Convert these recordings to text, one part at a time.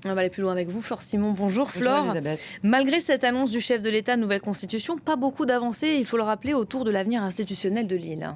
On va aller plus loin avec vous, Flore Simon. Bonjour Bonjour Flore. Elisabeth. Malgré cette annonce du chef de l'État, nouvelle constitution, pas beaucoup d'avancées, il faut le rappeler, autour de l'avenir institutionnel de l'île.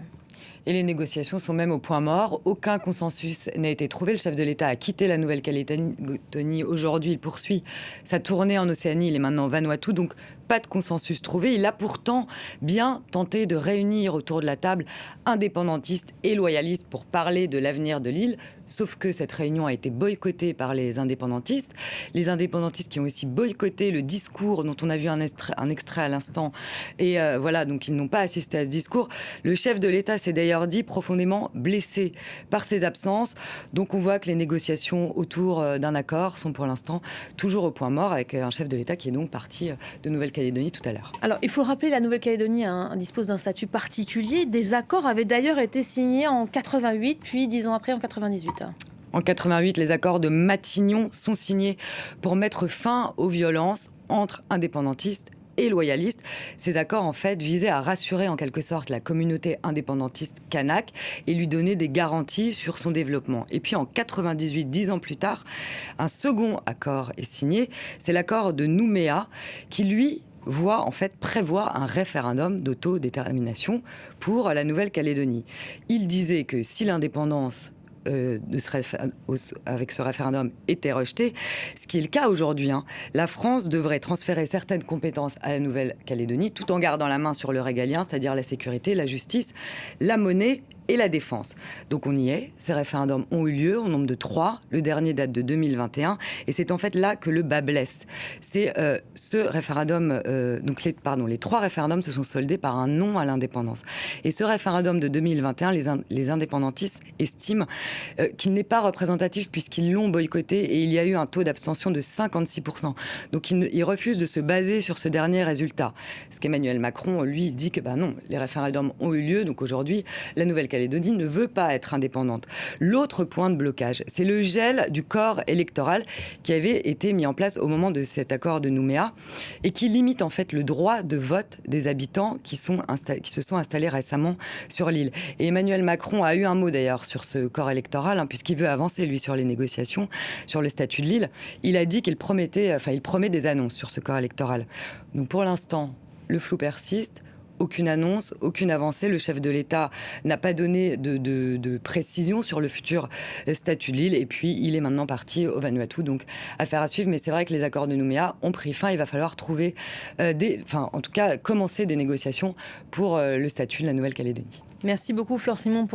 Et les négociations sont même au point mort. Aucun consensus n'a été trouvé. Le chef de l'État a quitté la Nouvelle-Calédonie. Aujourd'hui, il poursuit sa tournée en Océanie. Il est maintenant au Vanuatu, donc pas de consensus trouvé. Il a pourtant bien tenté de réunir autour de la table indépendantistes et loyalistes pour parler de l'avenir de l'île. Sauf que cette réunion a été boycottée par les indépendantistes. Les indépendantistes qui ont aussi boycotté le discours dont on a vu un extrait à l'instant. Et voilà, donc ils n'ont pas assisté à ce discours. Le chef de l'État s'est d'ailleurs dit profondément blessé par ces absences. Donc on voit que les négociations autour d'un accord sont pour l'instant toujours au point mort, avec un chef de l'État qui est donc parti de Nouvelle-Calédonie tout à l'heure. Alors, il faut le rappeler, la Nouvelle-Calédonie dispose d'un statut particulier. Des accords avaient d'ailleurs été signés en 88, puis 10 ans après en 98. En 88, les accords de Matignon sont signés pour mettre fin aux violences entre indépendantistes et loyalistes. Ces accords, en fait, visaient à rassurer en quelque sorte la communauté indépendantiste kanak et lui donner des garanties sur son développement. Et puis en 98, 10 ans plus tard, un second accord est signé. C'est l'accord de Nouméa qui, lui, prévoit un référendum d'autodétermination pour la Nouvelle-Calédonie. Il disait que si l'indépendance avec ce référendum était rejeté, ce qui est le cas aujourd'hui, la France devrait transférer certaines compétences à la Nouvelle-Calédonie tout en gardant la main sur le régalien, c'est-à-dire la sécurité, la justice, la monnaie et la défense. Donc on y est, ces référendums ont eu lieu au nombre de 3, le dernier date de 2021, et c'est en fait là que le bas blesse. C'est ce référendum, les 3 référendums se sont soldés par un non à l'indépendance. Et ce référendum de 2021, les indépendantistes estiment qu'il n'est pas représentatif puisqu'ils l'ont boycotté et il y a eu un taux d'abstention de 56%. Donc ils refusent de se baser sur ce dernier résultat. Ce qu'Emmanuel Macron, lui, dit que non, les référendums ont eu lieu, donc aujourd'hui, la Nouvelle-Calédonie ne veut pas être indépendante. L'autre point de blocage, c'est le gel du corps électoral qui avait été mis en place au moment de cet accord de Nouméa et qui limite en fait le droit de vote des habitants qui se sont installés récemment sur l'île. Et Emmanuel Macron a eu un mot d'ailleurs sur ce corps électoral, puisqu'il veut avancer lui sur les négociations, sur le statut de l'île. Il a dit qu'il promet des annonces sur ce corps électoral. Donc pour l'instant, le flou persiste. Aucune annonce, aucune avancée. Le chef de l'État n'a pas donné de précision sur le futur statut de l'île. Et puis, il est maintenant parti au Vanuatu. Donc, affaire à suivre. Mais c'est vrai que les accords de Nouméa ont pris fin. Il va falloir trouver commencer des négociations pour le statut de la Nouvelle-Calédonie. Merci beaucoup, Flore Simon.